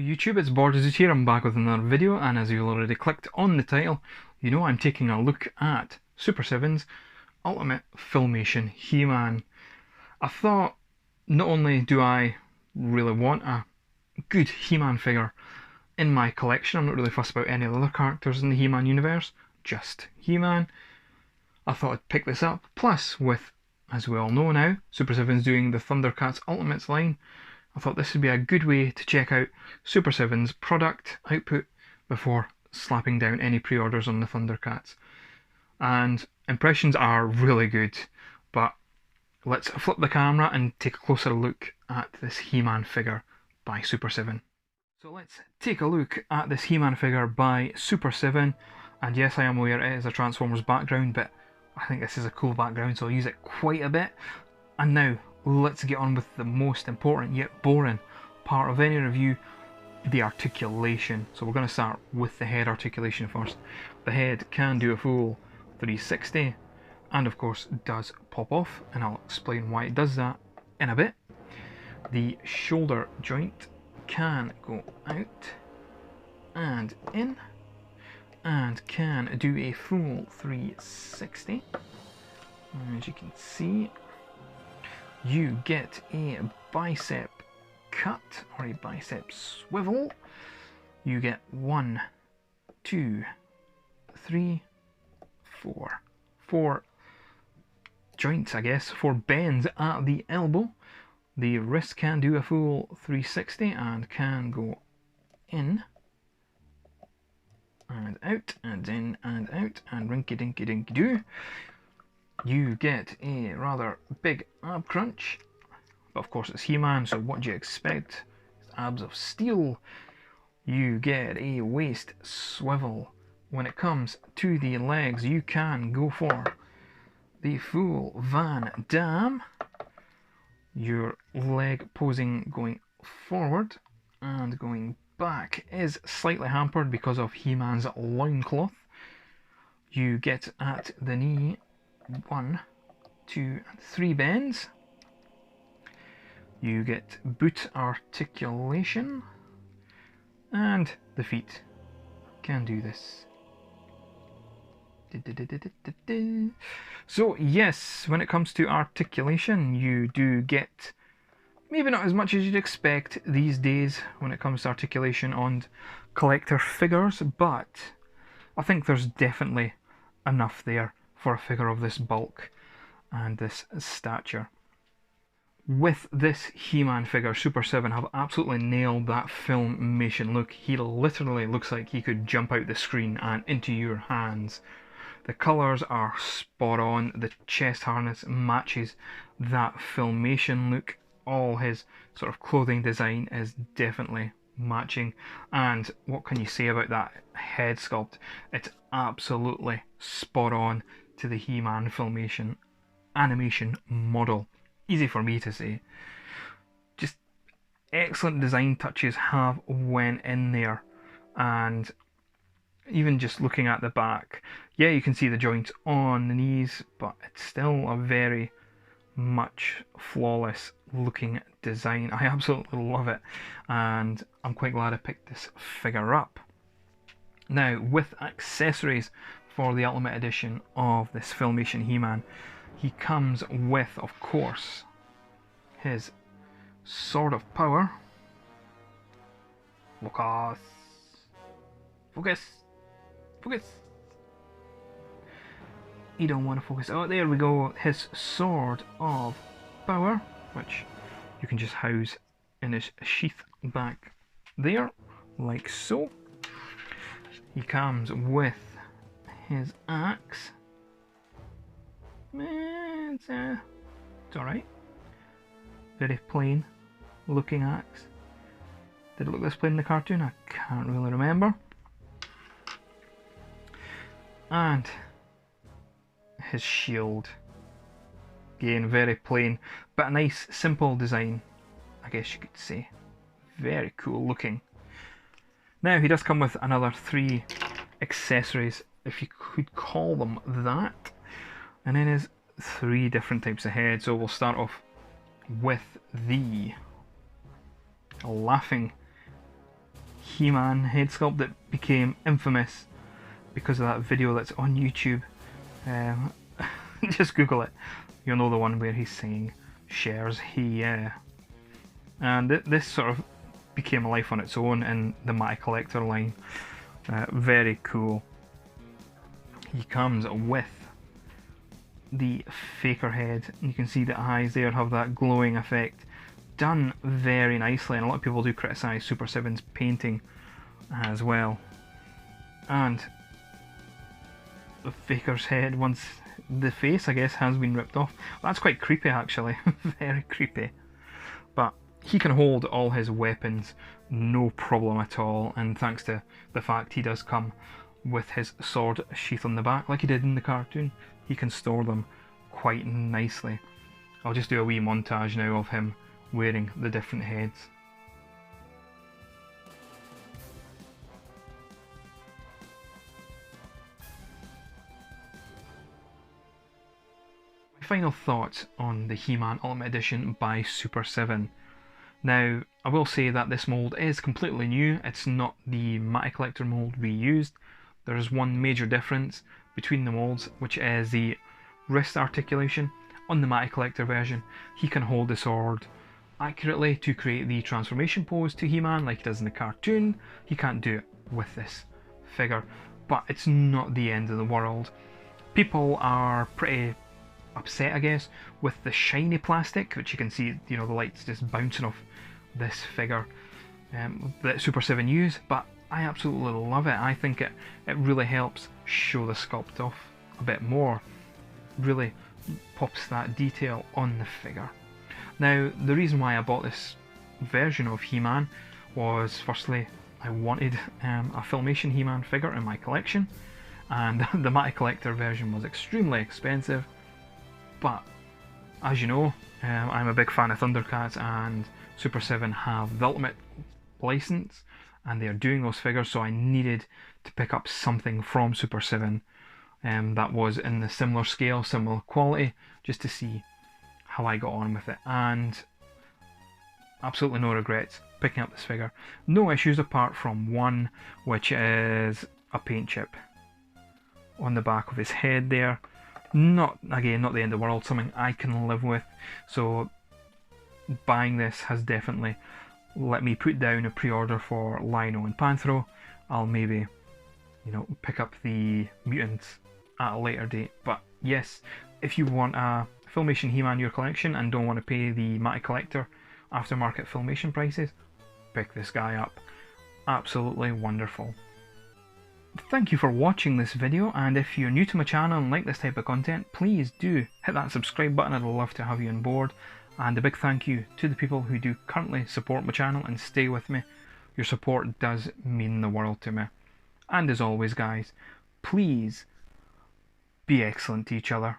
YouTube, it's Borders here. I'm back with another video, and as you've already clicked on the title, you know I'm taking a look at Super 7's Ultimate Filmation He-Man. I thought, not only do I really want a good He-Man figure in my collection, I'm not really fussed about any other characters in the He-Man universe, just He-Man. I thought I'd pick this up, plus with, as we all know now, Super 7's doing the Thundercats Ultimates line. I thought this would be a good way to check out Super 7's product output before slapping down any pre-orders on the Thundercats. And impressions are really good, but let's flip the camera and take a closer look at this He-Man figure by Super 7. So let's take a look at this He-Man figure by Super 7, and yes, I am aware it is a Transformers background, but I think this is a cool background, so I'll use it quite a bit. And now, let's get on with the most important yet boring part of any review, the articulation. So we're going to start with the head articulation first. The head can do a full 360 and of course does pop off, and I'll explain why it does that in a bit. The shoulder joint can go out and in and can do a full 360. As you can see, you get a bicep cut or a bicep swivel. You get 1, 2, 3, 4. 4 joints, I guess, 4 bends at the elbow. The wrist can do a full 360 and can go in and out and in and out and rinky dinky dinky doo. You get a rather big ab crunch, but of course it's He-Man, so what do you expect? It's abs of steel. You get a waist swivel. When it comes to the legs, you can go for the full Van Damme. Your leg posing going forward and going back is slightly hampered because of He-Man's loincloth. You get at the knee 1, 2, 3 bends. You get boot articulation, and the feet can do this. So yes, when it comes to articulation, you do get maybe not as much as you'd expect these days when it comes to articulation on collector figures, but I think there's definitely enough there for a figure of this bulk and this stature. With this He-Man figure, Super 7 have absolutely nailed that Filmation look. He literally looks like he could jump out the screen and into your hands. The colours are spot on, the chest harness matches that Filmation look, all his sort of clothing design is definitely matching, and what can you say about that head sculpt? It's absolutely spot on to the He-Man Filmation animation model. Easy for me to say. Just excellent design touches have went in there, and even just looking at the back, yeah, you can see the joints on the knees, but it's still a very much flawless looking design. I absolutely love it, and I'm quite glad I picked this figure up. Now, with accessories for the Ultimate Edition of this Filmation He-Man, he comes with, of course, his Sword of Power. Focus. Focus. Focus. You don't want to focus. Oh, there we go. His Sword of Power, which you can just house in his sheath back there, like so. He comes with his axe. It's alright. Very plain looking axe. Did it look this plain in the cartoon? I can't really remember. And his shield. Again, very plain, but a nice simple design, I guess you could say. Very cool looking. Now, he does come with another 3 accessories, if you could call them that. And it is 3 different types of head. So we'll start off with the laughing He-Man head sculpt that became infamous because of that video that's on YouTube. Just Google it. You'll know the one where he's saying shares he. And this sort of became a life on its own in the MOTU Collector line. Very cool. He comes with the faker head. You can see the eyes there have that glowing effect. Done very nicely, and a lot of people do criticise Super 7's painting as well. And the faker's head, once the face I guess has been ripped off. That's quite creepy actually, very creepy. But he can hold all his weapons no problem at all, and thanks to the fact he does come with his sword sheath on the back like he did in the cartoon, he can store them quite nicely. I'll just do a wee montage now of him wearing the different heads. My final thoughts on the He-Man Ultimate Edition by Super 7. Now, I will say that this mould is completely new. It's not the MOTU Collector mould we used. There is one major difference between the moulds, which is the wrist articulation. On the MOTU Collector version, he can hold the sword accurately to create the transformation pose to He-Man like he does in the cartoon. He can't do it with this figure, but it's not the end of the world. People are pretty upset, I guess, with the shiny plastic, which you can see, you know, the lights just bouncing off this figure that Super 7 use, but I absolutely love it. I think it really helps show the sculpt off a bit more, really pops that detail on the figure. Now, the reason why I bought this version of He-Man was, firstly, I wanted a Filmation He-Man figure in my collection, and the MOTU Collector version was extremely expensive, but as you know, I'm a big fan of Thundercats, and Super 7 have the Ultimate license, and they are doing those figures, so I needed to pick up something from Super 7 that was in the similar scale, similar quality, just to see how I got on with it, and absolutely no regrets picking up this figure. No issues apart from one, which is a paint chip on the back of his head there. Not, again, not the end of the world, something I can live with, so buying this has definitely let me put down a pre-order for Lino and Panthro. I'll maybe, you know, pick up the mutants at a later date, but yes, if you want a Filmation He-Man in your collection and don't want to pay the MOTU Collector aftermarket Filmation prices, pick this guy up. Absolutely wonderful. Thank you for watching this video, and if you're new to my channel and like this type of content, please do hit that subscribe button. I'd love to have you on board. And a big thank you to the people who do currently support my channel and stay with me. Your support does mean the world to me. And as always guys, please be excellent to each other.